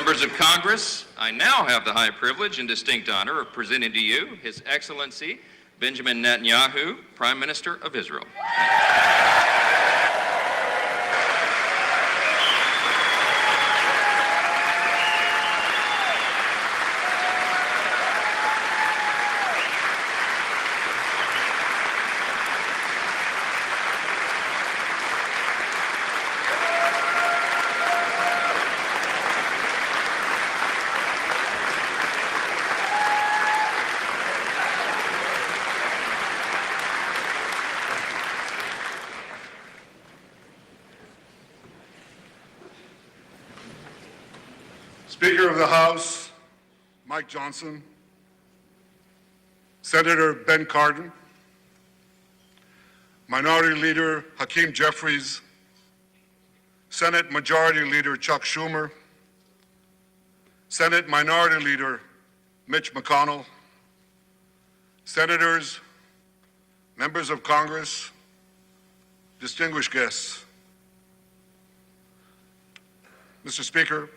Members of Congress, I now have the high privilege and distinct honor of presenting to you His Excellency Benjamin Netanyahu, Prime Minister of Israel. Speaker of the House, Mike Johnson, Senator Ben Cardin, Minority Leader Hakeem Jeffries, Senate Majority Leader Chuck Schumer, Senate Minority Leader Mitch McConnell, Senators, members of Congress, distinguished guests. Mr. Speaker,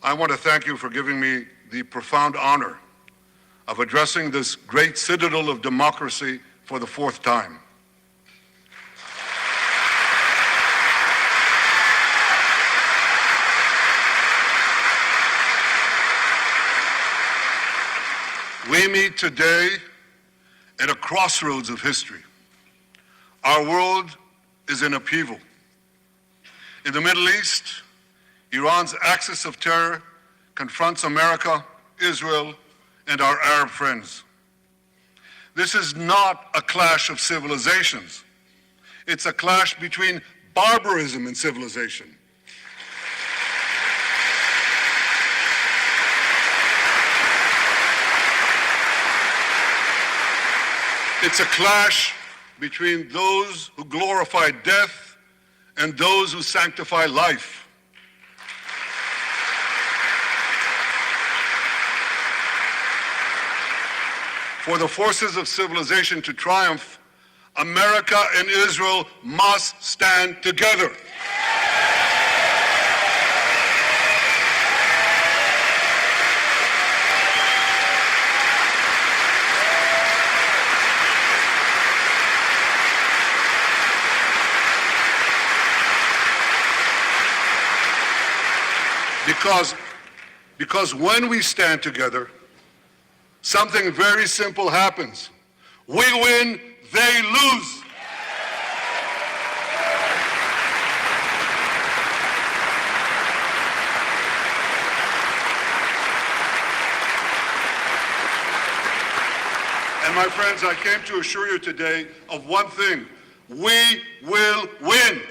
I want to thank you for giving me the profound honor of addressing this great citadel of democracy for the fourth time. We meet today at a crossroads of history. Our world is in upheaval. In the Middle East, Iran's axis of terror confronts America, Israel, and our Arab friends. This is not a clash of civilizations. It's a clash between barbarism and civilization. It's a clash between those who glorify death and those who sanctify life. For the forces of civilization to triumph, America and Israel must stand together. Because when we stand together, something very simple happens. We win, they lose. And my friends, I came to assure you today of one thing: we will win.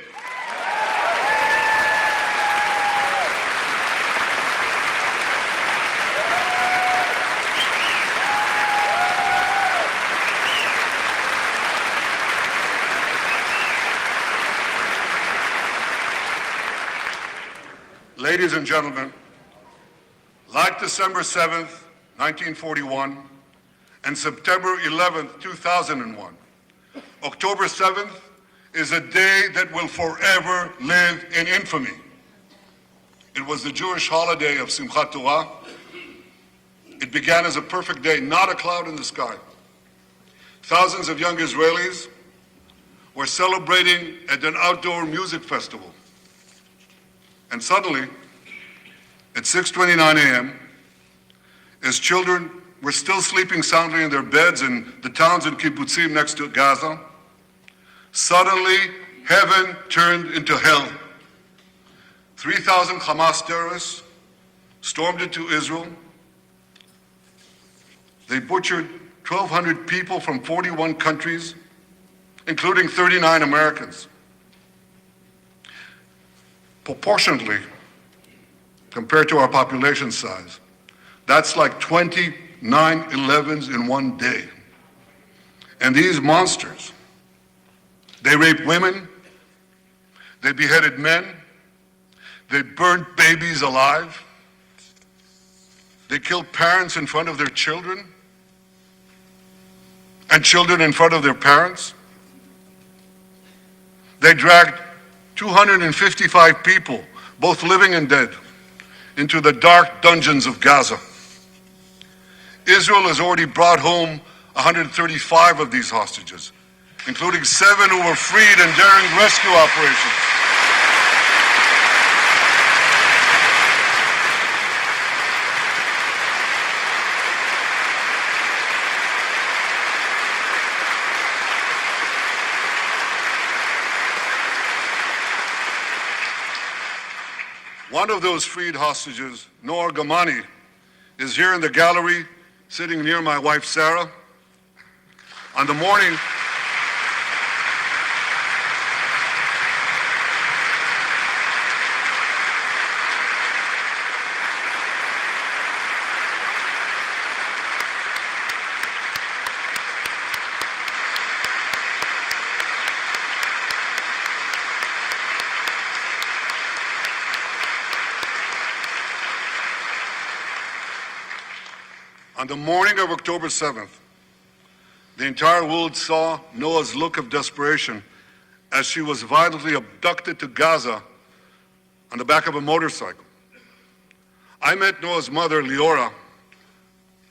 Ladies and gentlemen, like December 7th, 1941, and September 11th, 2001, October 7th is a day that will forever live in infamy. It was the Jewish holiday of Simchat Torah. It began as a perfect day, not a cloud in the sky. Thousands of young Israelis were celebrating at an outdoor music festival. And suddenly, at 6:29 a.m., as children were still sleeping soundly in their beds in the towns and kibbutzim next to Gaza, suddenly heaven turned into hell. 3,000 Hamas terrorists stormed into Israel. They butchered 1,200 people from 41 countries, including 39 Americans. Proportionately, compared to our population size, that's like 20 9/11s in one day. And these monsters, they raped women, they beheaded men, they burned babies alive, they killed parents in front of their children, and children in front of their parents. They dragged 255 people, both living and dead, into the dark dungeons of Gaza. Israel has already brought home 135 of these hostages, including 7 who were freed in daring rescue operations. One of those freed hostages, Noor Gamani, is here in the gallery, sitting near my wife Sarah. On the morning of October 7th, the entire world saw Noah's look of desperation as she was violently abducted to Gaza on the back of a motorcycle. I met Noah's mother, Leora,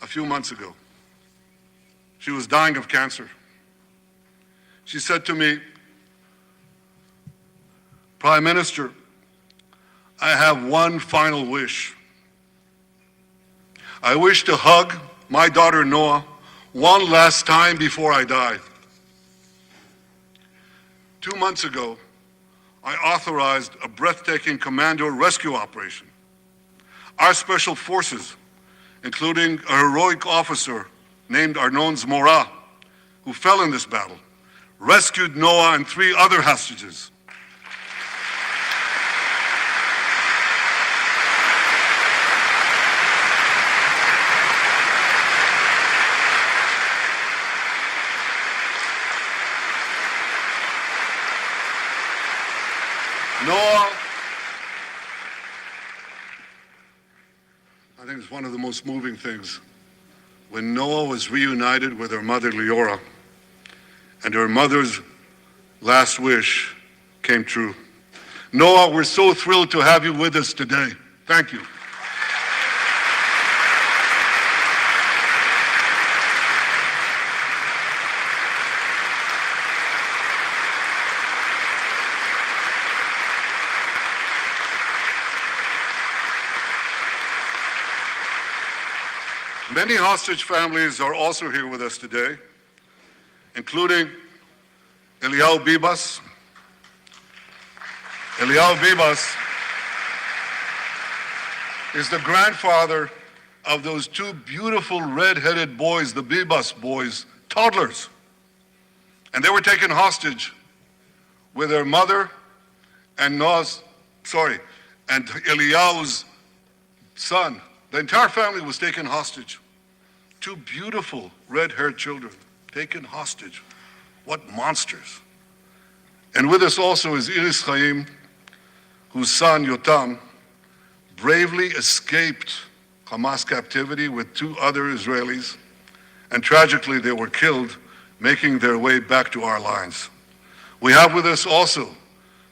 a few months ago. She was dying of cancer. She said to me, "Prime Minister, I have one final wish. I wish to hug my daughter Noah one last time before I die." 2 months ago, I authorized a breathtaking commando rescue operation. Our special forces, including a heroic officer named Arnon Zmora, who fell in this battle, rescued Noah and 3 other hostages. Noah, I think it's one of the most moving things. When Noah was reunited with her mother, Leora, and her mother's last wish came true. Noah, we're so thrilled to have you with us today. Thank you. Many hostage families are also here with us today, including Eliyahu Bibas. Eliyahu Bibas is the grandfather of those 2 beautiful red-headed boys, the Bibas boys, toddlers. And they were taken hostage with their mother and Eliyahu's son. The entire family was taken hostage. 2 beautiful red-haired children taken hostage. What monsters. And with us also is Iris Chaim, whose son, Yotam, bravely escaped Hamas captivity with 2 other Israelis, and tragically they were killed, making their way back to our lines. We have with us also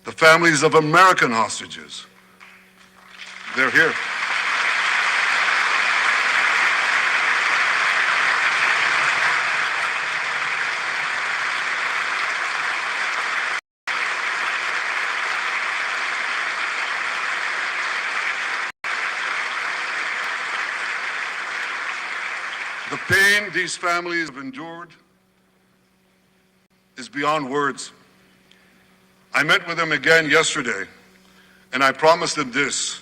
the families of American hostages. They're here. The pain these families have endured is beyond words. I met with them again yesterday, and I promised them this: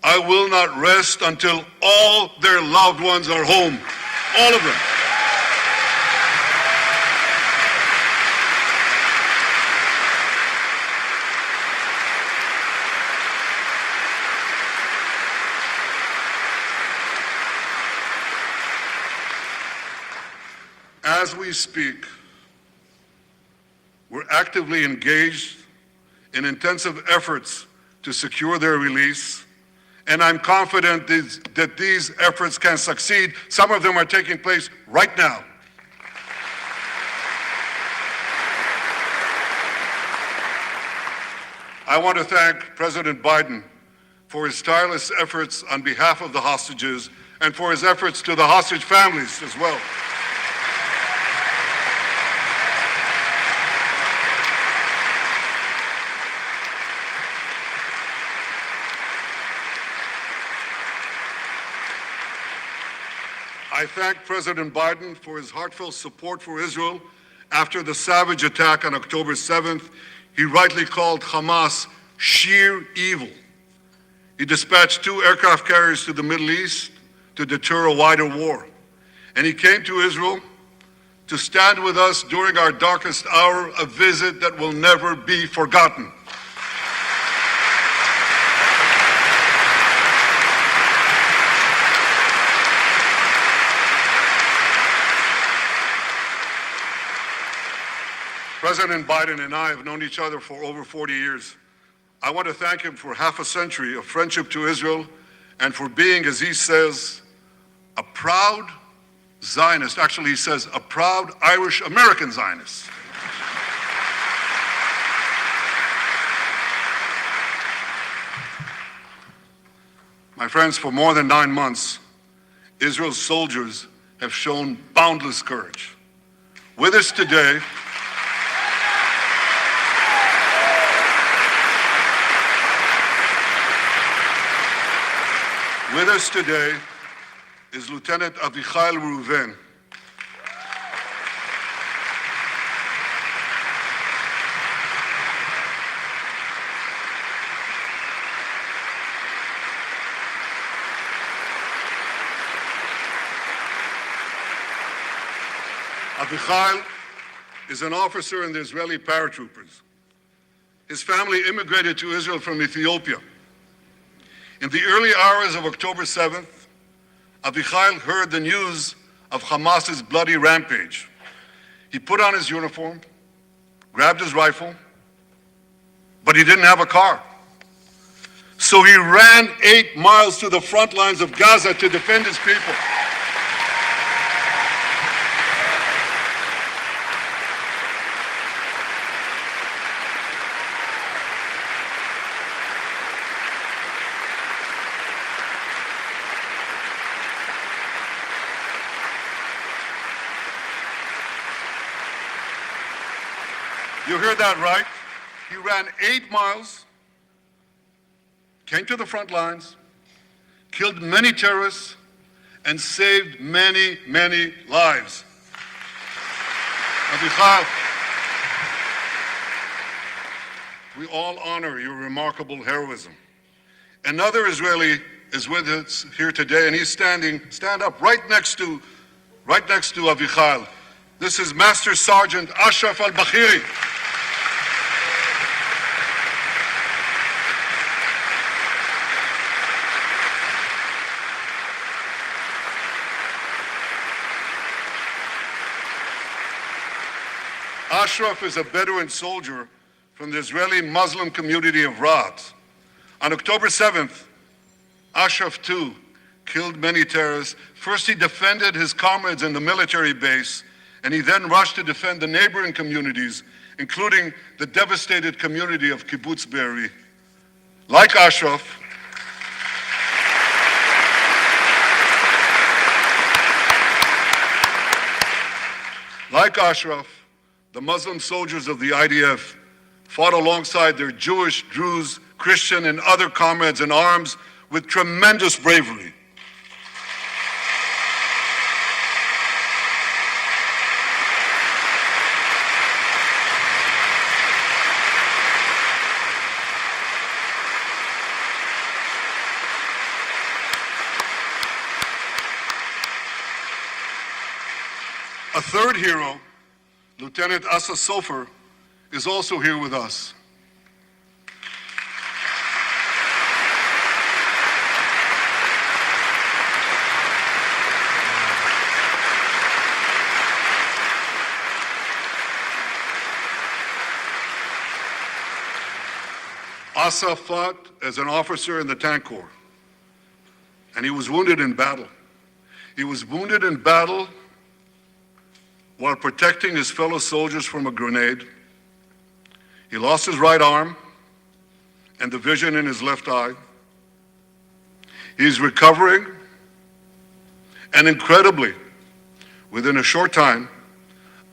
I will not rest until all their loved ones are home. All of them. As we speak, we're actively engaged in intensive efforts to secure their release, and I'm confident that these efforts can succeed. Some of them are taking place right now. I want to thank President Biden for his tireless efforts on behalf of the hostages and for his efforts to the hostage families as well. I thank President Biden for his heartfelt support for Israel after the savage attack on October 7th. He rightly called Hamas sheer evil. He dispatched 2 aircraft carriers to the Middle East to deter a wider war. And he came to Israel to stand with us during our darkest hour, a visit that will never be forgotten. President Biden and I have known each other for over 40 years. I want to thank him for half a century of friendship to Israel and for being, as he says, a proud Zionist. Actually, he says, a proud Irish-American Zionist. My friends, for more than 9 months, Israel's soldiers have shown boundless courage. With us today, is Lieutenant Avichai Reuven. Avichai is an officer in the Israeli paratroopers. His family immigrated to Israel from Ethiopia. In the early hours of October 7th, Avichai heard the news of Hamas's bloody rampage. He put on his uniform, grabbed his rifle, but he didn't have a car. So he ran 8 miles to the front lines of Gaza to defend his people. You heard that right. He ran 8 miles, came to the front lines, killed many terrorists, and saved many, many lives. Avichai, we all honor your remarkable heroism. Another Israeli is with us here today, and he's stand up right next to Avichai. This is Master Sergeant Ashraf al-Bakhiri. Ashraf is a Bedouin soldier from the Israeli Muslim community of Raat. On October 7th, Ashraf too killed many terrorists. First he defended his comrades in the military base, and he then rushed to defend the neighboring communities, including the devastated community of Kibbutz Be'eri. Like Ashraf, the Muslim soldiers of the IDF fought alongside their Jewish, Druze, Christian, and other comrades in arms with tremendous bravery. A third hero, Lieutenant Asa Sofer, is also here with us. Asa fought as an officer in the Tank Corps, and he was wounded in battle. He was wounded in battle while protecting his fellow soldiers from a grenade. He lost his right arm and the vision in his left eye. He's recovering, and incredibly, within a short time,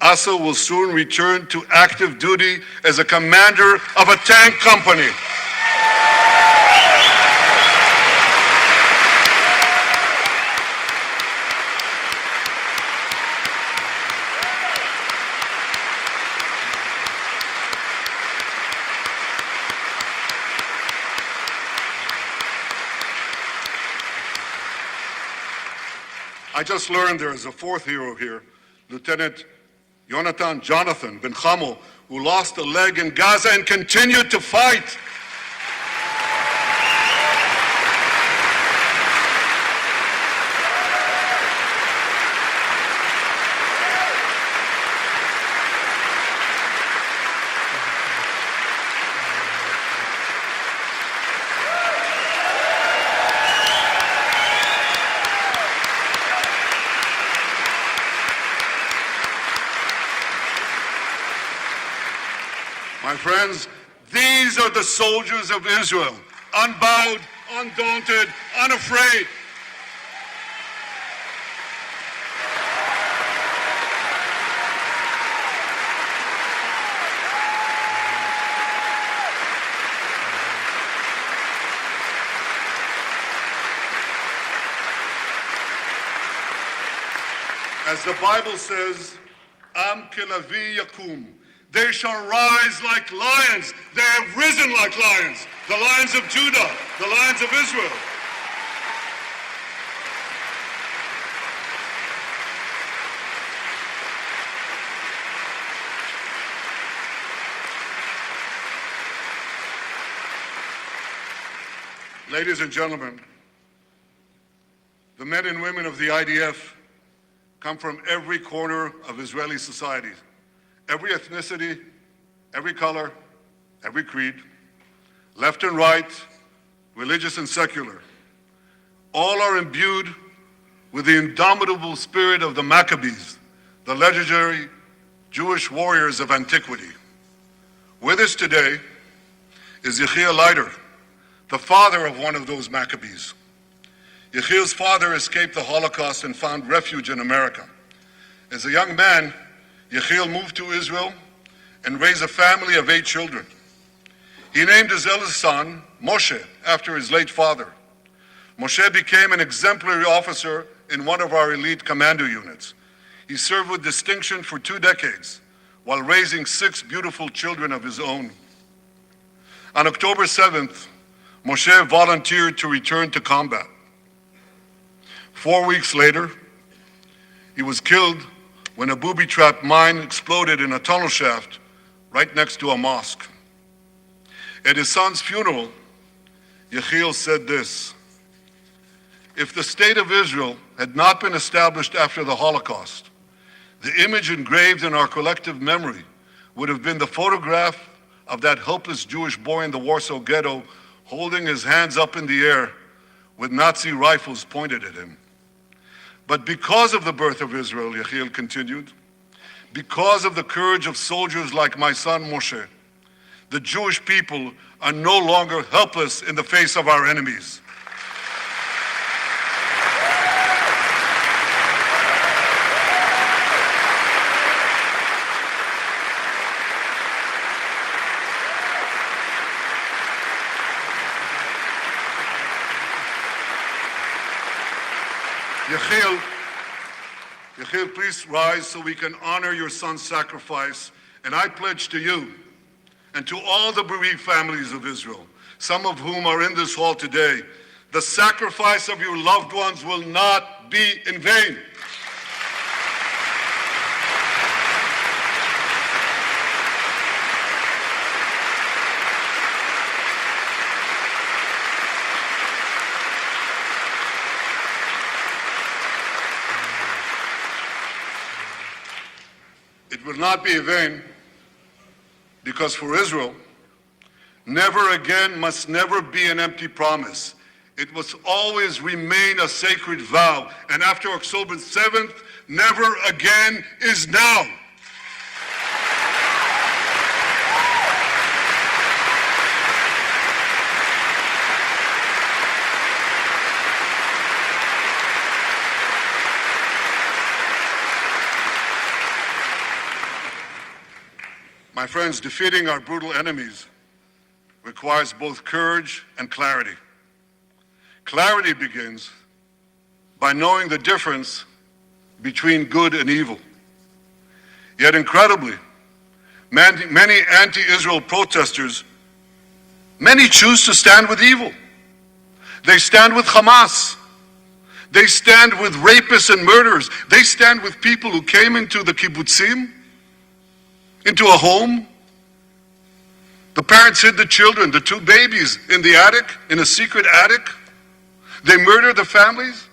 Asa will soon return to active duty as a commander of a tank company. I just learned there is a fourth hero here, Lieutenant Jonathan Ben Chamo, who lost a leg in Gaza and continued to fight. My friends, these are the soldiers of Israel, unbowed, undaunted, unafraid. As the Bible says, Am kelavi yakum. They shall rise like lions. They have risen like lions. The lions of Judah, the lions of Israel. Ladies and gentlemen, the men and women of the IDF come from every corner of Israeli society. Every ethnicity, every color, every creed, left and right, religious and secular. All are imbued with the indomitable spirit of the Maccabees, the legendary Jewish warriors of antiquity. With us today is Yechiel Leiter, the father of one of those Maccabees. Yechiel's father escaped the Holocaust and found refuge in America. As a young man, Yechiel moved to Israel and raised a family of 8 children. He named his eldest son, Moshe, after his late father. Moshe became an exemplary officer in one of our elite commando units. He served with distinction for 2 decades while raising 6 beautiful children of his own. On October 7th, Moshe volunteered to return to combat. 4 weeks later, he was killed when a booby-trapped mine exploded in a tunnel shaft right next to a mosque. At his son's funeral, Yechiel said this: "If the state of Israel had not been established after the Holocaust, the image engraved in our collective memory would have been the photograph of that helpless Jewish boy in the Warsaw Ghetto holding his hands up in the air with Nazi rifles pointed at him. But because of the birth of Israel," Yechiel continued, "because of the courage of soldiers like my son Moshe, the Jewish people are no longer helpless in the face of our enemies." Yechiel, please rise so we can honor your son's sacrifice. And I pledge to you and to all the bereaved families of Israel, some of whom are in this hall today, the sacrifice of your loved ones will not be in vain. It will not be in vain, because for Israel, never again must never be an empty promise. It must always remain a sacred vow. And after October 7th, never again is now. My friends, defeating our brutal enemies requires both courage and clarity. Clarity begins by knowing the difference between good and evil. Yet incredibly, many anti-Israel protesters, many choose to stand with evil. They stand with Hamas. They stand with rapists and murderers. They stand with people who came into the kibbutzim, into a home. The parents hid the children, the two babies in the attic, in a secret attic. They murdered the families,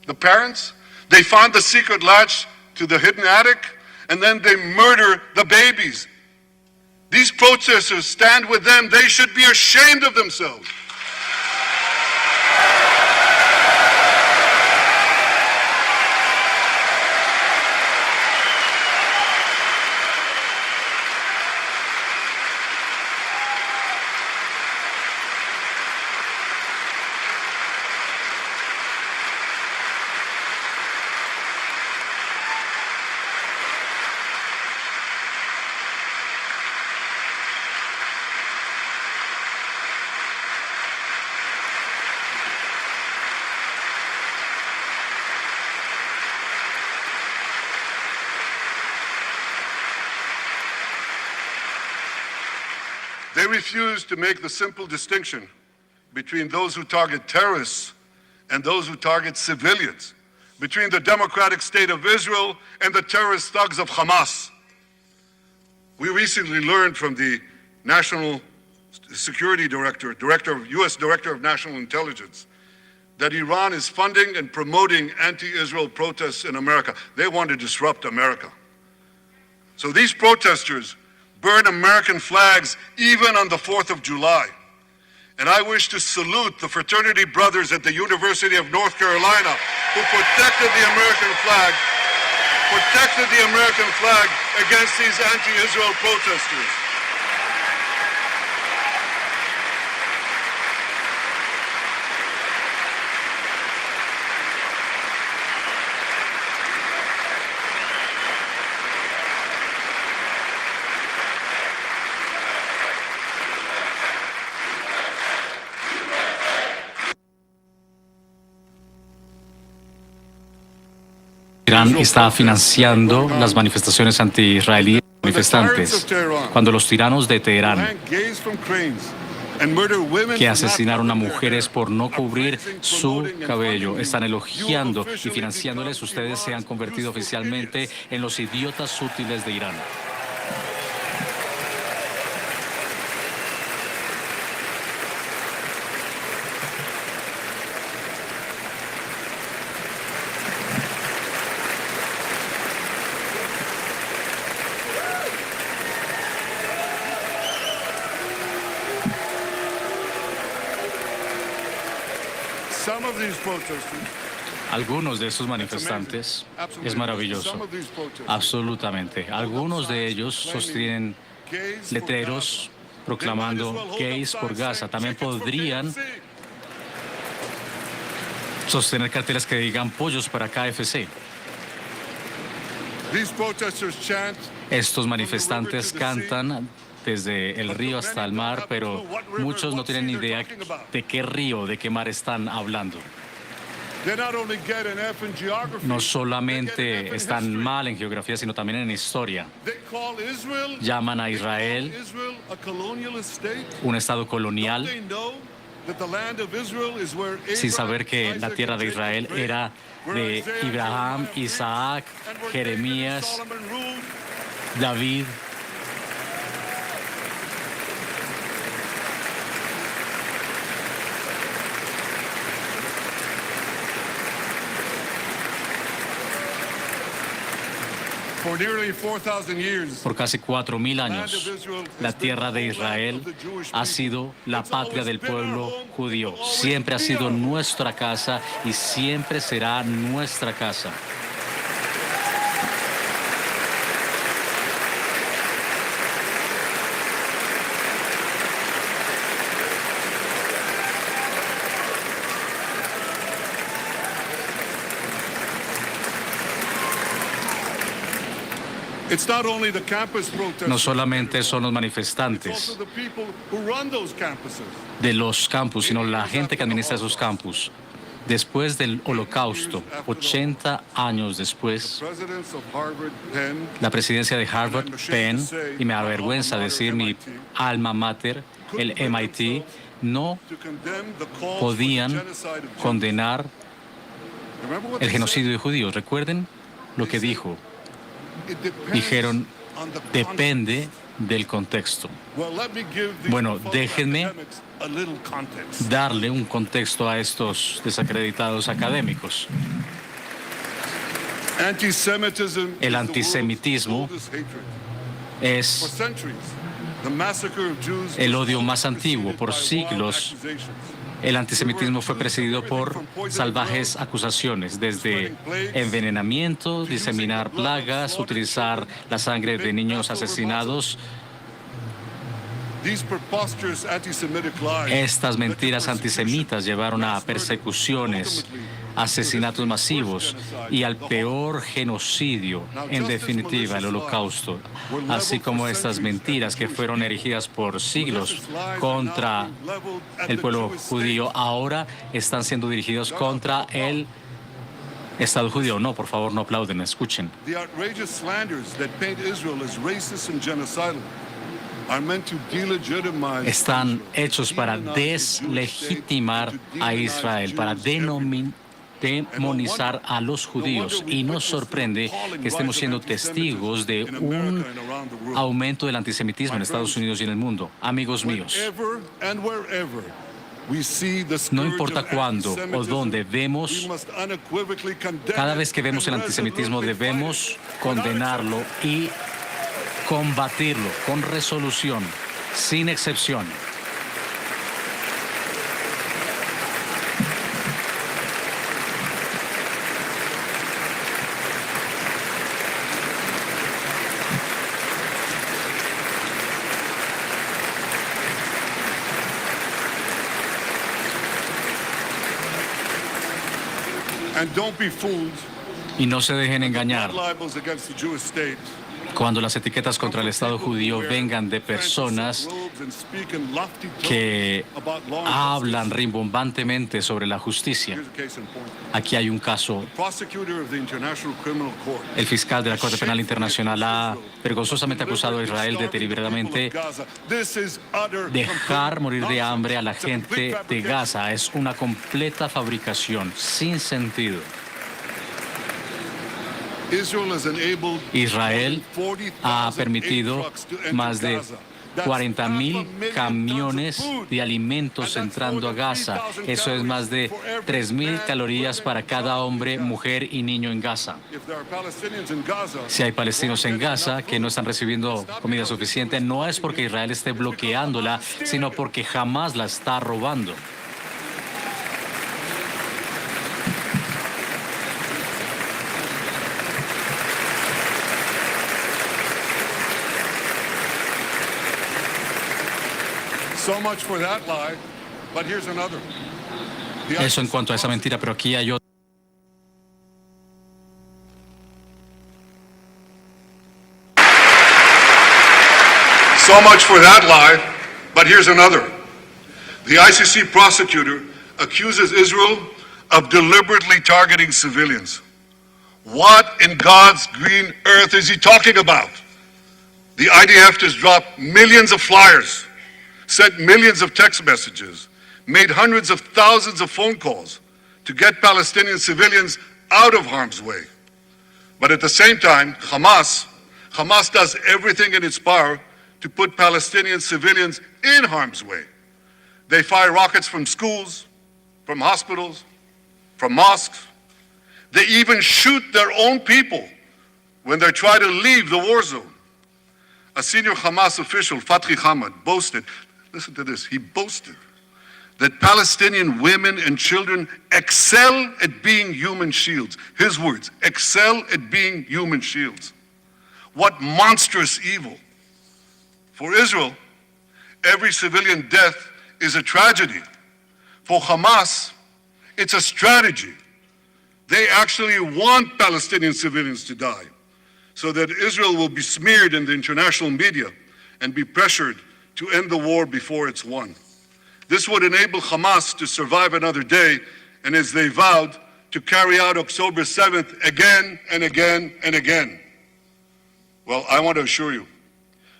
the parents. They found the secret latch to the hidden attic, and then they murder the babies. These protesters stand with them. They should be ashamed of themselves. They refuse to make the simple distinction between those who target terrorists and those who target civilians, between the democratic state of Israel and the terrorist thugs of Hamas. We recently learned from the National Security Director, U.S. Director of National Intelligence, that Iran is funding and promoting anti-Israel protests in America. They want to disrupt America. So these protesters burn American flags even on the 4th of July. And I wish to salute the fraternity brothers at the University of North Carolina who protected the American flag against these anti-Israel protesters. Irán está financiando las manifestaciones anti-israelíes manifestantes. Cuando los tiranos de Teherán, que asesinaron a mujeres por no cubrir su cabello, están elogiando y financiándoles, ustedes se han convertido oficialmente en los idiotas útiles de Irán. Algunos de estos manifestantes, es maravilloso, absolutamente. Algunos de ellos sostienen letreros proclamando gays por Gaza. También podrían sostener carteles que digan pollos para KFC. Estos manifestantes cantan desde el río hasta el mar, pero muchos no tienen ni idea de qué río, de qué mar están hablando. No solamente están mal en geografía, sino también en historia. Llaman a Israel un estado colonial, sin saber que la tierra de Israel era de Abraham, Isaac, Jeremías, David. Por casi 4.000 años, la tierra de Israel ha sido la patria del pueblo judío. Siempre ha sido nuestra casa y siempre será nuestra casa. It's not only the campus protesters, No solamente son los it's manifestantes also the people who run those campuses. de los campus, sino la gente que administra esos campus. Después del Holocausto, 80 años después, Presidents of Harvard, Penn, la presidencia de Harvard, Penn, y me avergüenza decir mi alma mater, el MIT, no to condemn the calls for the podían genocide of Jews. condenar Remember what el they genocidio de judíos. ¿Recuerden lo que dijo? said? It depends Dijeron, on the depende context. del contexto. Well, let me give these Bueno, fellow déjenme academics a little context. Darle un contexto a estos desacreditados académicos. Anti-Semitism El is antisemitismo the world's oldest hatred. For es centuries, the massacre of Jews el was odio always más antiguo. preceded Por by wild siglos, accusations. el antisemitismo fue precedido por salvajes acusaciones, desde envenenamiento, diseminar plagas, utilizar la sangre de niños asesinados. These preposterous anti-Semitic lies Estas mentiras led to persecution, antisemitas llevaron a mass murder, persecuciones, ultimately asesinatos masivos y al peor genocidio, en definitiva, el Holocausto, así como estas mentiras que fueron erigidas por siglos contra el pueblo judío, ahora están siendo dirigidos contra el Estado judío. No, por favor, no aplauden, escuchen. The outrageous slanders that paint Israel as racist and genocidal are meant to delegitimize Están Israel, hechos para demonize the Jewish state, deslegitimar to a demonize Israel, para Jews everywhere. demonizar a los judíos. Y nos sorprende que estemos siendo testigos de un aumento del antisemitismo en Estados Unidos y en el mundo. Amigos míos, Whenever and wherever we see the no scourge importa of cuándo o antisemitism, dónde we vemos, must unequivocally condemn cada it vez que vemos el and antisemitismo resolutely fight debemos it without condenarlo y combatirlo con resolución, sin excepción. And don't be fooled. Y no se dejen engañar Libels against the Jewish state cuando las etiquetas contra el Estado judío vengan de personas que hablan rimbombantemente sobre la justicia. Aquí hay un caso. El fiscal de la Corte Penal Internacional ha vergonzosamente acusado a Israel de deliberadamente dejar morir de hambre a la gente de Gaza. Es una completa fabricación, sin sentido. Israel ha permitido más de 40,000 camiones de alimentos entrando a Gaza. Eso es más de 3,000 calorías para cada hombre, mujer y niño en Gaza. Si hay palestinos en Gaza que no están recibiendo comida suficiente, no es porque Israel esté bloqueándola, sino porque jamás la está robando. So much for that lie, but here's another. Eso en cuanto a esa mentira, pero aquí hay otra. So much for that lie, but here's another. The ICC prosecutor accuses Israel of deliberately targeting civilians. What in God's green earth is he talking about? The IDF has dropped millions of flyers, sent millions of text messages, made hundreds of thousands of phone calls to get Palestinian civilians out of harm's way. But at the same time, Hamas does everything in its power to put Palestinian civilians in harm's way. They fire rockets from schools, from hospitals, from mosques. They even shoot their own people when they try to leave the war zone. A senior Hamas official, Fatri Hamad, boasted, listen to this, he boasted that Palestinian women and children excel at being human shields. His words, excel at being human shields. What monstrous evil. For Israel, every civilian death is a tragedy. For Hamas, it's a strategy. They actually want Palestinian civilians to die. so that Israel will be smeared in the international media and be pressured to end the war before it's won. This would enable Hamas to survive another day, and as they vowed, to carry out October 7th again and again and again. Well, I want to assure you,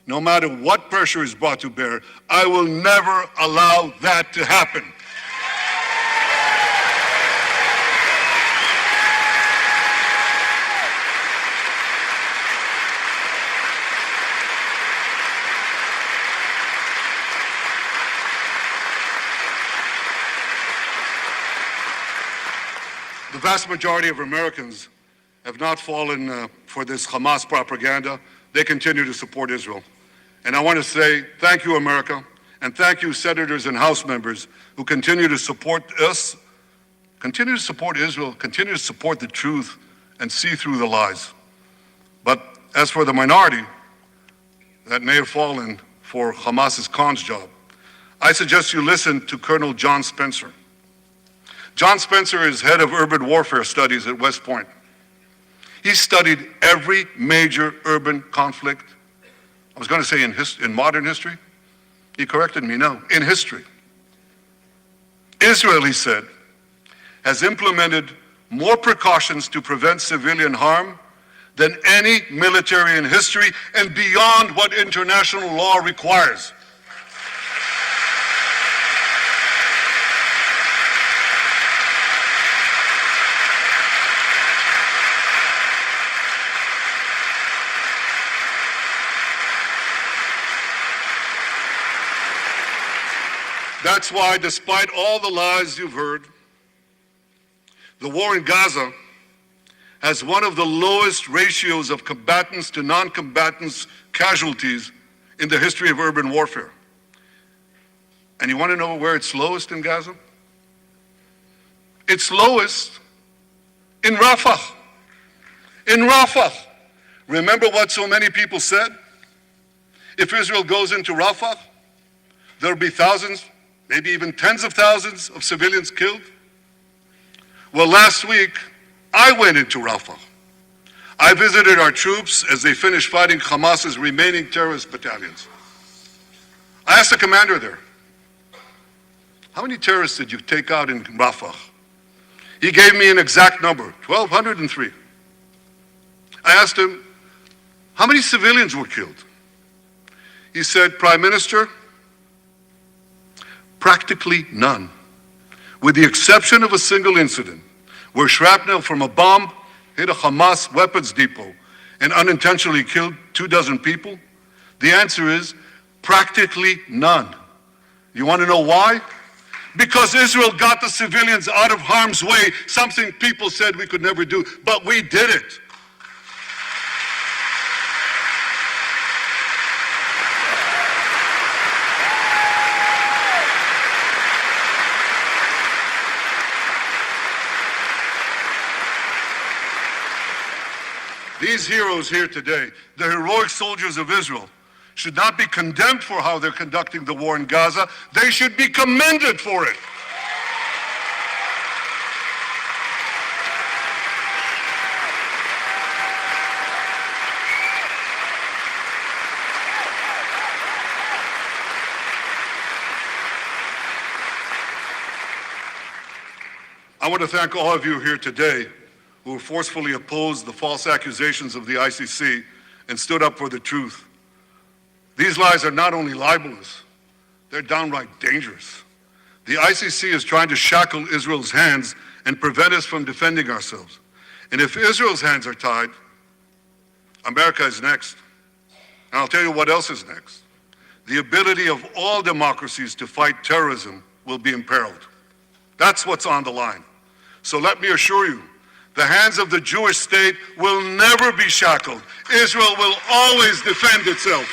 no matter what pressure is brought to bear, I will never allow that to happen. The vast majority of Americans have not fallen for this Hamas propaganda. They continue to support Israel. And I want to say thank you, America, and thank you, senators and House members who continue to support us, continue to support Israel, continue to support the truth and see through the lies. But as for the minority that may have fallen for Hamas's cons job, I suggest you listen to Colonel John Spencer. John Spencer is head of urban warfare studies at West Point. He studied every major urban conflict. I was going to say in modern history. He corrected me, no, in history. Israel, he said, has implemented more precautions to prevent civilian harm than any military in history and beyond what international law requires. That's why, despite all the lies you've heard, the war in Gaza has one of the lowest ratios of combatants to non-combatants casualties in the history of urban warfare. And you want to know where it's lowest in Gaza? It's lowest in Rafah. In Rafah. Remember what so many people said? If Israel goes into Rafah, there'll be thousands, maybe even tens of thousands of civilians killed. Well, last week, I went into Rafah. I visited our troops as they finished fighting Hamas's remaining terrorist battalions. I asked the commander there, how many terrorists did you take out in Rafah? He gave me an exact number, 1,203. I asked him, how many civilians were killed? He said, Prime Minister, practically none, with the exception of a single incident where shrapnel from a bomb hit a Hamas weapons depot and unintentionally killed 24 people. The answer is practically none. You want to know why? Because Israel got the civilians out of harm's way, something people said we could never do, but we did it. These heroes here today, the heroic soldiers of Israel, should not be condemned for how they're conducting the war in Gaza. They should be commended for it. I want to thank all of you here today who forcefully opposed the false accusations of the ICC and stood up for the truth. These lies are not only libelous, they're downright dangerous. The ICC is trying to shackle Israel's hands and prevent us from defending ourselves. And if Israel's hands are tied, America is next. And I'll tell you what else is next. The ability of all democracies to fight terrorism will be imperiled. That's what's on the line. So let me assure you, the hands of the Jewish state will never be shackled. Israel will always defend itself.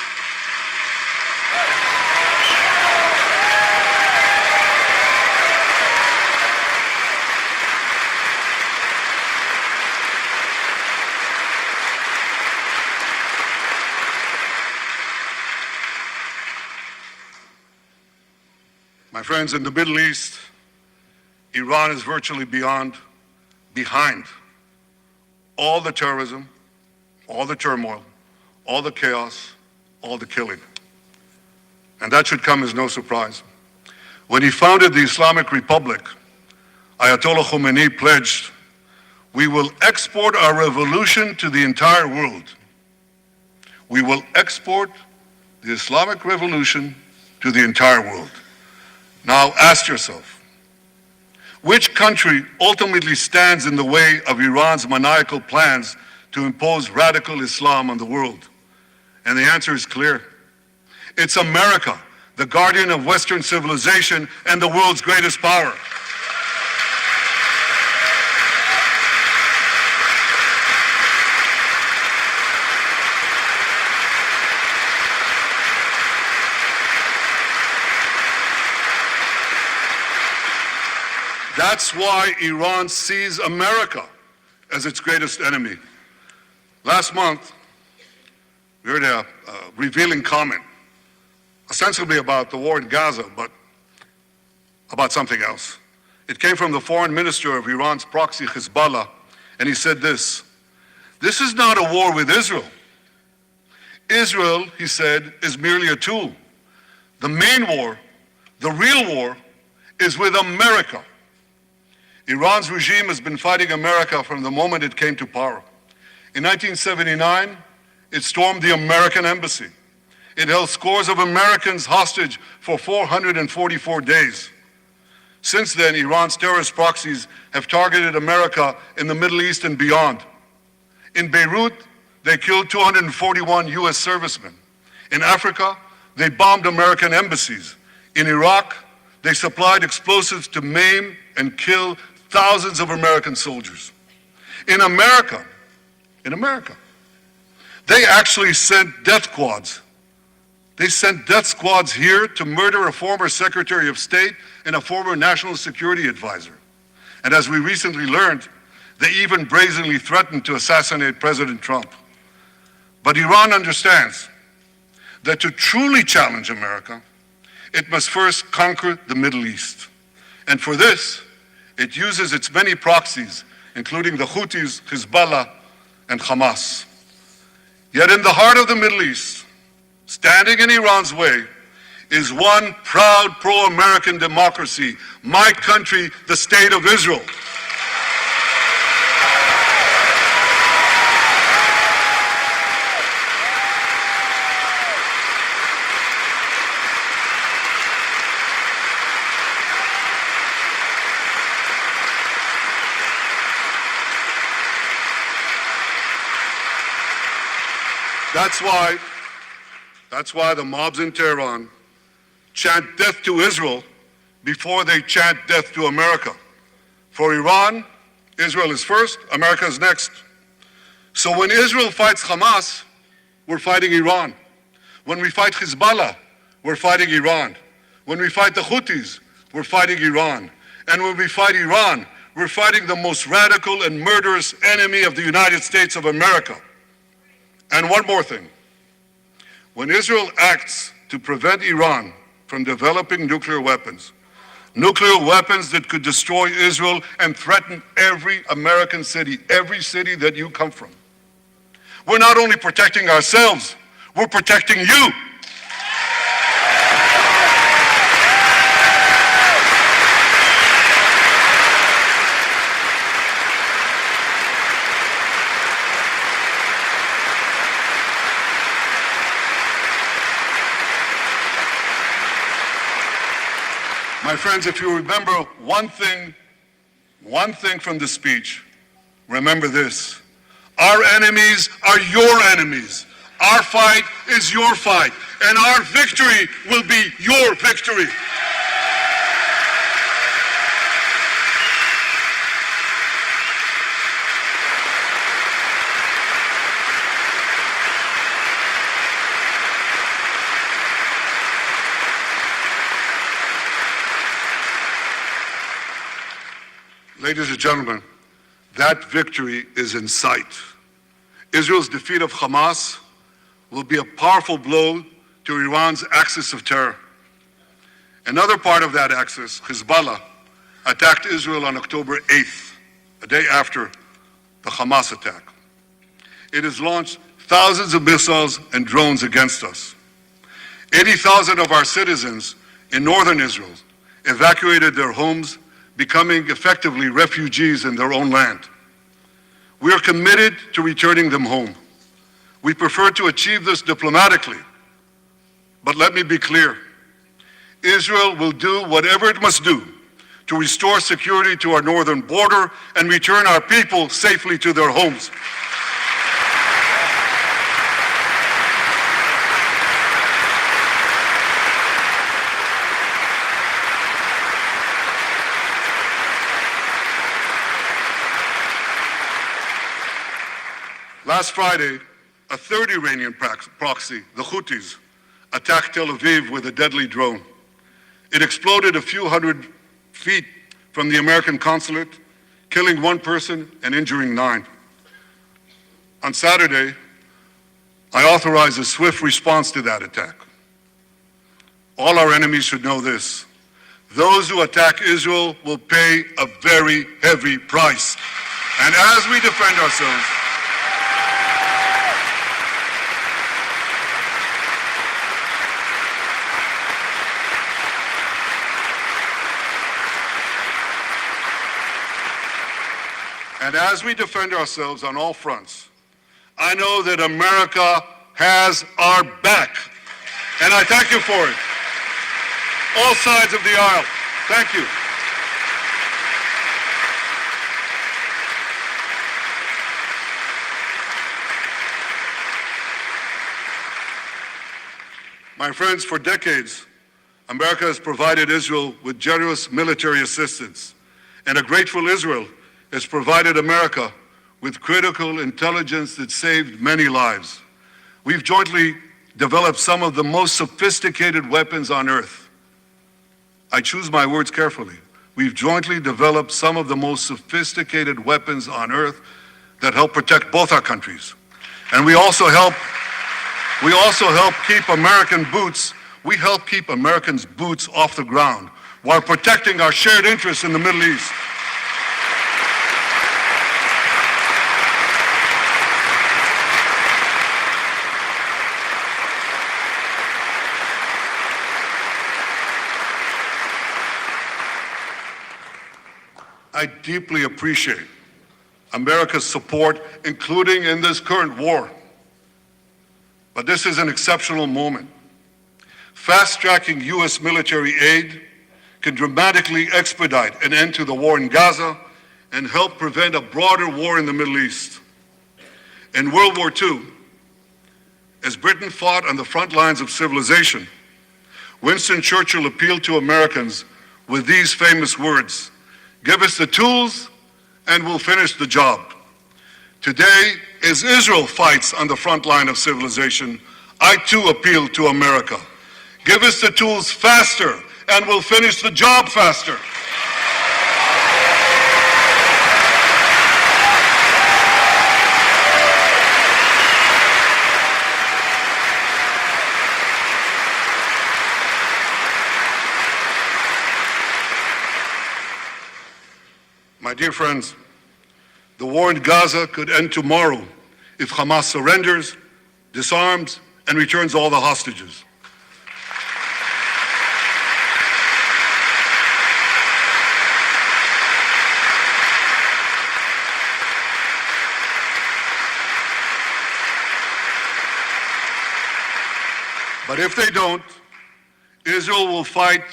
My friends, in the Middle East, Iran is virtually behind all the terrorism, all the turmoil, all the chaos, all the killing. And that should come as no surprise. When he founded the Islamic Republic, Ayatollah Khomeini pledged, "We will export our revolution to the entire world." We will export the Islamic revolution to the entire world. Now ask yourself, which country ultimately stands in the way of Iran's maniacal plans to impose radical Islam on the world? And the answer is clear. It's America, the guardian of Western civilization and the world's greatest power. That's why Iran sees America as its greatest enemy. Last month, we heard a revealing comment, ostensibly about the war in Gaza, but about something else. It came from the foreign minister of Iran's proxy, Hezbollah, and he said this: "This is not a war with Israel. Israel," he said, "is merely a tool. The main war, the real war, is with America." Iran's regime has been fighting America from the moment it came to power. In 1979, it stormed the American embassy. It held scores of Americans hostage for 444 days. Since then, Iran's terrorist proxies have targeted America in the Middle East and beyond. In Beirut, they killed 241 U.S. servicemen. In Africa, they bombed American embassies. In Iraq, they supplied explosives to maim and kill thousands of American soldiers. In America, they actually sent death squads. They sent death squads here to murder a former Secretary of State and a former National Security Advisor. And as we recently learned, they even brazenly threatened to assassinate President Trump. But Iran understands that to truly challenge America, it must first conquer the Middle East. And for this, it uses its many proxies, including the Houthis, Hezbollah, and Hamas. Yet in the heart of the Middle East, standing in Iran's way, is one proud pro-American democracy, my country, the State of Israel. That's why the mobs in Tehran chant death to Israel before they chant death to America. For Iran, Israel is first, America is next. So when Israel fights Hamas, we're fighting Iran. When we fight Hezbollah, we're fighting Iran. When we fight the Houthis, we're fighting Iran. And when we fight Iran, we're fighting the most radical and murderous enemy of the United States of America. And one more thing. When Israel acts to prevent Iran from developing nuclear weapons that could destroy Israel and threaten every American city, every city that you come from, we're not only protecting ourselves, we're protecting you. My friends, if you remember one thing from the speech, remember this: our enemies are your enemies. Our fight is your fight, and our victory will be your victory. Ladies and gentlemen, that victory is in sight. Israel's defeat of Hamas will be a powerful blow to Iran's axis of terror. Another part of that axis, Hezbollah, attacked Israel on October 8th, a day after the Hamas attack. it has launched thousands of missiles and drones against us. 80,000 of our citizens in northern Israel evacuated their homes, becoming effectively refugees in their own land. We are committed to returning them home. We prefer to achieve this diplomatically, but let me be clear. Israel will do whatever it must do to restore security to our northern border and return our people safely to their homes. Last Friday, a third Iranian proxy, the Houthis, attacked Tel Aviv with a deadly drone. It exploded a few hundred feet from the American consulate, killing one person and injuring 9. On Saturday, I authorized a swift response to that attack. All our enemies should know this. Those who attack Israel will pay a very heavy price. And as we defend ourselves, on all fronts, I know that America has our back, and I thank you for it. All sides of the aisle, thank you. My friends, for decades, America has provided Israel with generous military assistance, and a grateful Israel has provided America with critical intelligence that saved many lives. We've jointly developed some of the most sophisticated weapons on earth. I choose my words carefully. We've jointly developed some of the most sophisticated weapons on earth that help protect both our countries. And we also help keep American boots, we help keep Americans' boots off the ground while protecting our shared interests in the Middle East. I deeply appreciate America's support, including in this current war. But this is an exceptional moment. Fast-tracking U.S. military aid can dramatically expedite an end to the war in Gaza and help prevent a broader war in the Middle East. In World War II, as Britain fought on the front lines of civilization, Winston Churchill appealed to Americans with these famous words: "Give us the tools and we'll finish the job." Today, as Israel fights on the front line of civilization, I too appeal to America. Give us the tools faster and we'll finish the job faster. My dear friends, the war in Gaza could end tomorrow if Hamas surrenders, disarms, and returns all the hostages. But if they don't, Israel will fight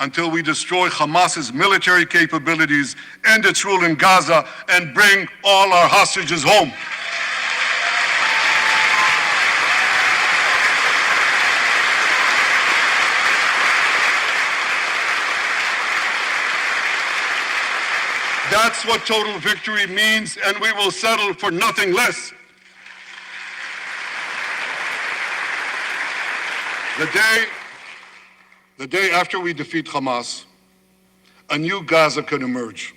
until we destroy Hamas's military capabilities, end its rule in Gaza, and bring all our hostages home. That's what total victory means, and we will settle for nothing less. The day after we defeat Hamas, a new Gaza can emerge.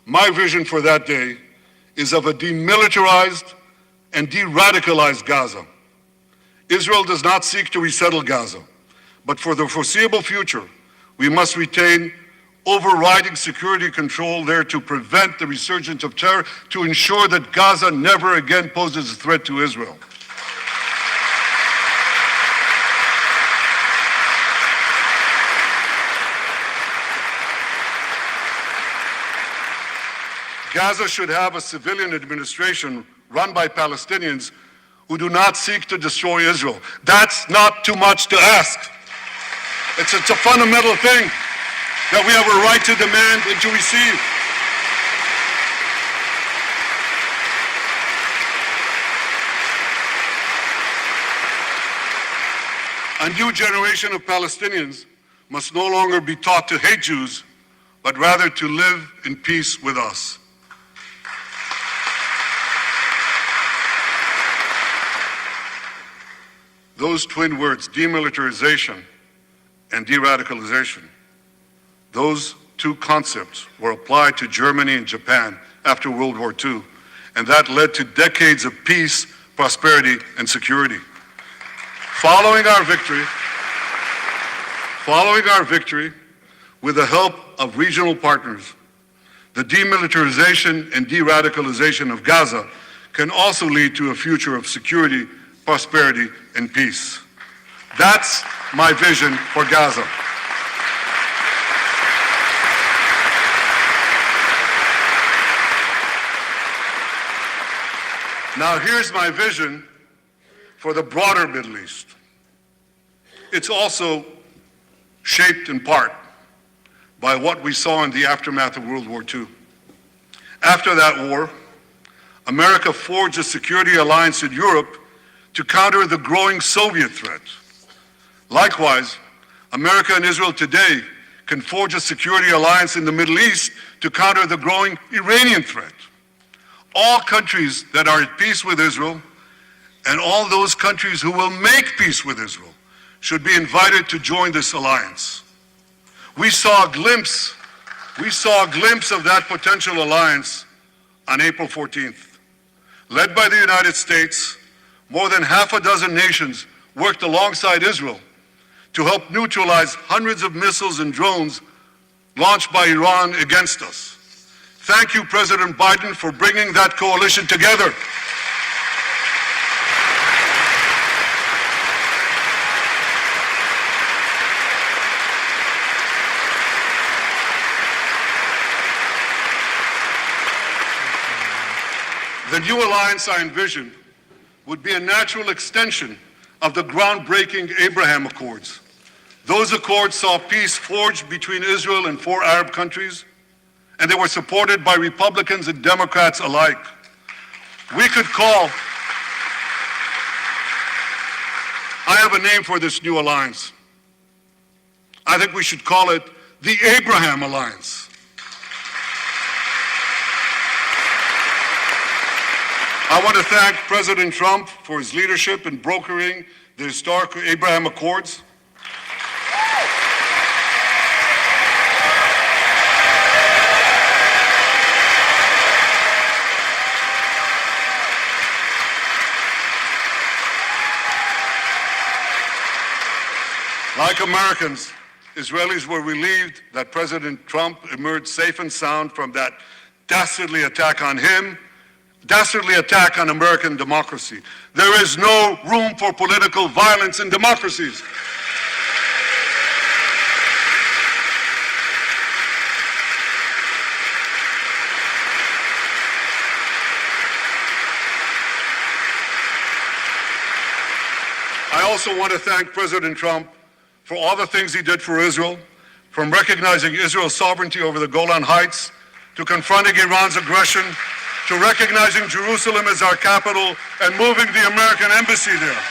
My vision for that day is of a demilitarized and de-radicalized Gaza. Israel does not seek to resettle Gaza, but for the foreseeable future, we must retain overriding security control there to prevent the resurgence of terror, to ensure that Gaza never again poses a threat to Israel. Gaza should have a civilian administration run by Palestinians who do not seek to destroy Israel. That's not too much to ask. It's a fundamental thing that we have a right to demand and to receive. A new generation of Palestinians must no longer be taught to hate Jews, but rather to live in peace with us. Those twin words, demilitarization and de-radicalization, those two concepts were applied to Germany and Japan after World War II, and that led to decades of peace, prosperity, and security. Following our victory, with the help of regional partners, the demilitarization and de-radicalization of Gaza can also lead to a future of security, prosperity, and peace. That's my vision for Gaza. Now here's my vision for the broader Middle East. It's also shaped in part by what we saw in the aftermath of World War II. After that war, America forged a security alliance in Europe to counter the growing Soviet threat. Likewise, America and Israel today can forge a security alliance in the Middle East to counter the growing Iranian threat. All countries that are at peace with Israel and all those countries who will make peace with Israel should be invited to join this alliance. We saw a glimpse of that potential alliance on April 14th. Led by the United States, more than half a dozen nations worked alongside Israel to help neutralize hundreds of missiles and drones launched by Iran against us. Thank you, President Biden, for bringing that coalition together. The new alliance I envision would be a natural extension of the groundbreaking Abraham Accords. Those accords saw peace forged between Israel and 4 Arab countries, and they were supported by Republicans and Democrats alike. We could call, I have a name for this new alliance. I think we should call it the Abraham Alliance. I want to thank President Trump for his leadership in brokering the historic Abraham Accords. Like Americans, Israelis were relieved that President Trump emerged safe and sound from that dastardly attack on him, dastardly attack on American democracy. There is no room for political violence in democracies. I also want to thank President Trump for all the things he did for Israel, from recognizing Israel's sovereignty over the Golan Heights, to confronting Iran's aggression, to recognizing Jerusalem as our capital and moving the American embassy there.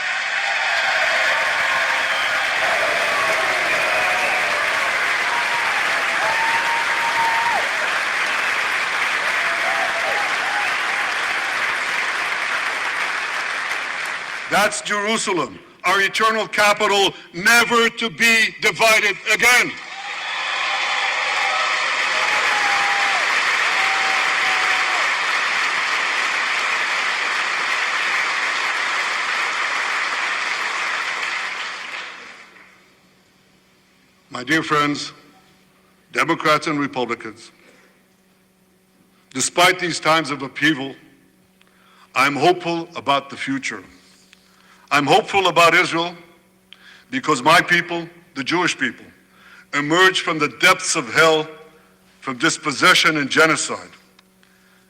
That's Jerusalem, our eternal capital, never to be divided again. My dear friends, Democrats and Republicans. Despite these times of upheaval, I'm hopeful about the future. I'm hopeful about Israel because my people, the Jewish people, emerged from the depths of hell, from dispossession and genocide.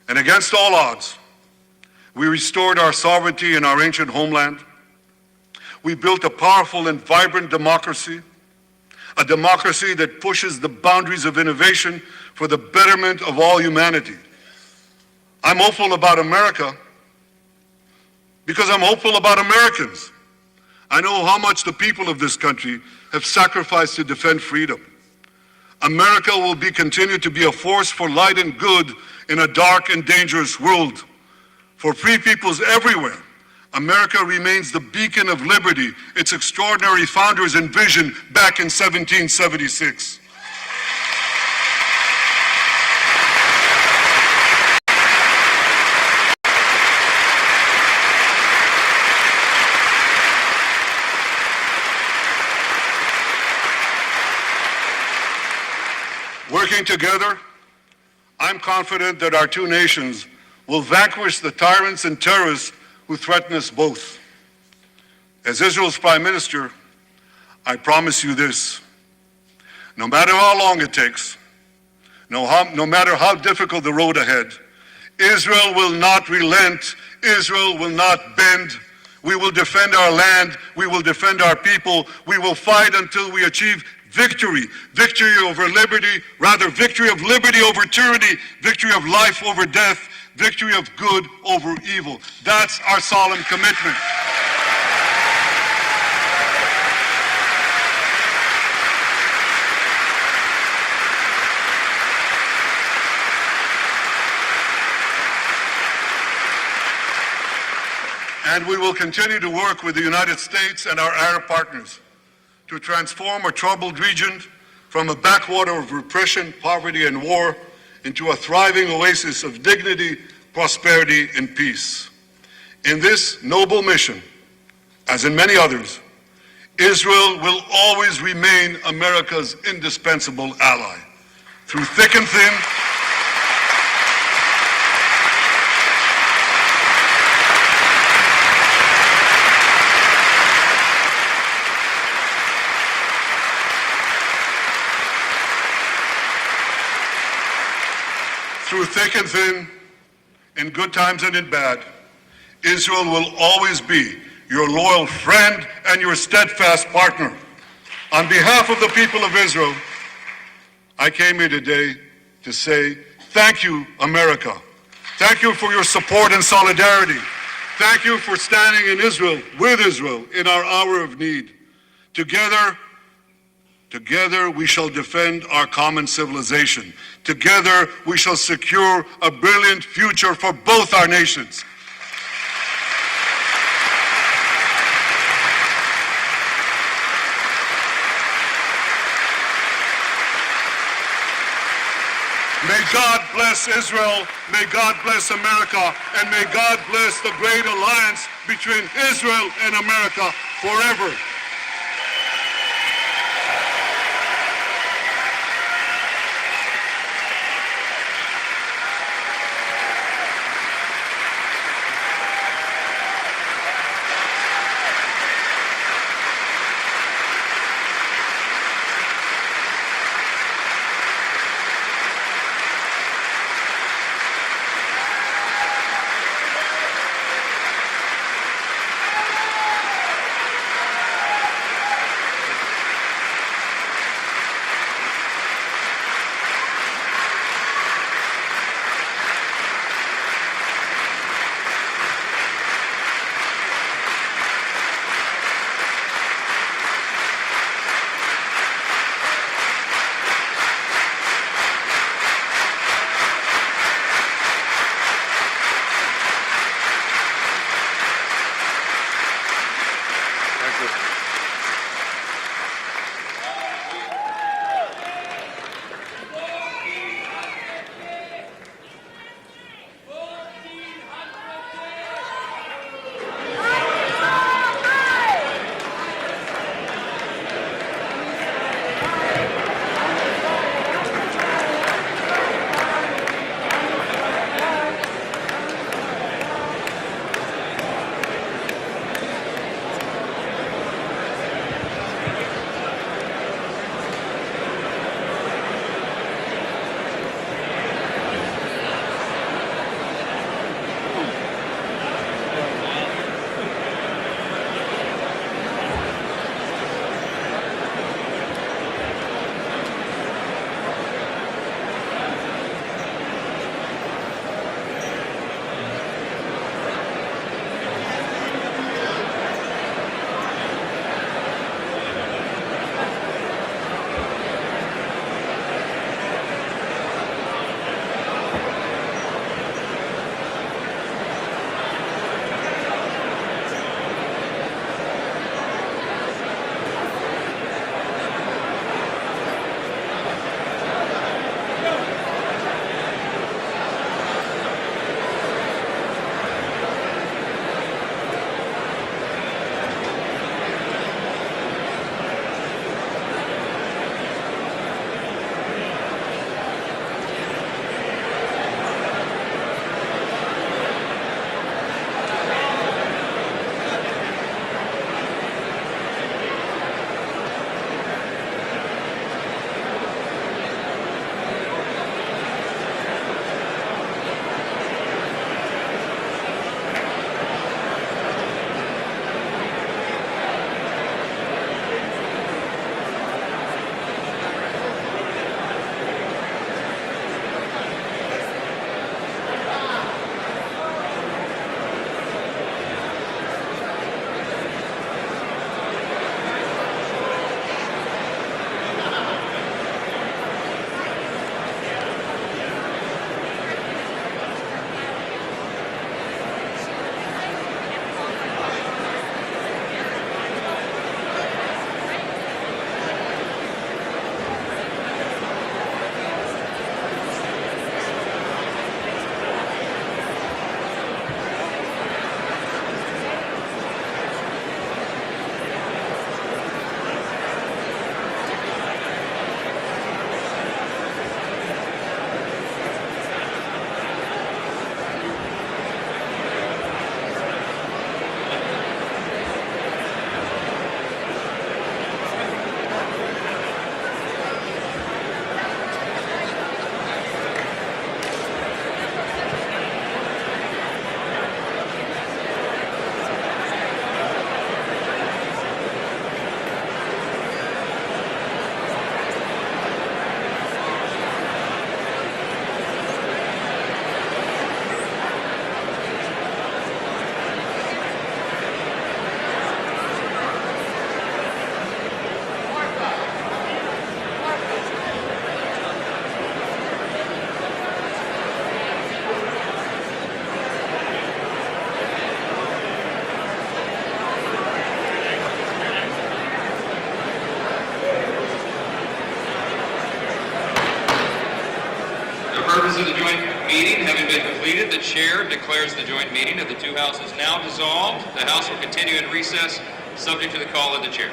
And against all odds, we restored our sovereignty in our ancient homeland. We built a powerful and vibrant democracy, a democracy that pushes the boundaries of innovation for the betterment of all humanity. I'm hopeful about America because I'm hopeful about Americans. I know how much the people of this country have sacrificed to defend freedom. America will continue to be a force for light and good in a dark and dangerous world. For free peoples everywhere, America remains the beacon of liberty its extraordinary founders envisioned back in 1776. Working together, I'm confident that our two nations will vanquish the tyrants and terrorists who threaten us both. As Israel's Prime Minister, I promise you this: no matter how long it takes, no matter how difficult the road ahead, Israel will not relent, Israel will not bend. We will defend our land, we will defend our people, we will fight until we achieve victory. Victory over liberty, rather victory of liberty over tyranny, victory of life over death, victory of good over evil. That's our solemn commitment. And we will continue to work with the United States and our Arab partners to transform a troubled region from a backwater of repression, poverty, and war into a thriving oasis of dignity, prosperity, and peace. In this noble mission, as in many others, Israel will always remain America's indispensable ally. Through thick and thin, in good times and in bad, Israel will always be your loyal friend and your steadfast partner. On behalf of the people of Israel, I came here today to say thank you, America. Thank you for your support and solidarity. Thank you for standing in Israel, with Israel, in our hour of need. Together we shall defend our common civilization. Together we shall secure a brilliant future for both our nations. May God bless Israel, may God bless America, and may God bless the great alliance between Israel and America forever. purpose of the joint meeting having been completed, the chair declares the joint meeting of the two houses now dissolved. The House will continue in recess, subject to the call of the chair.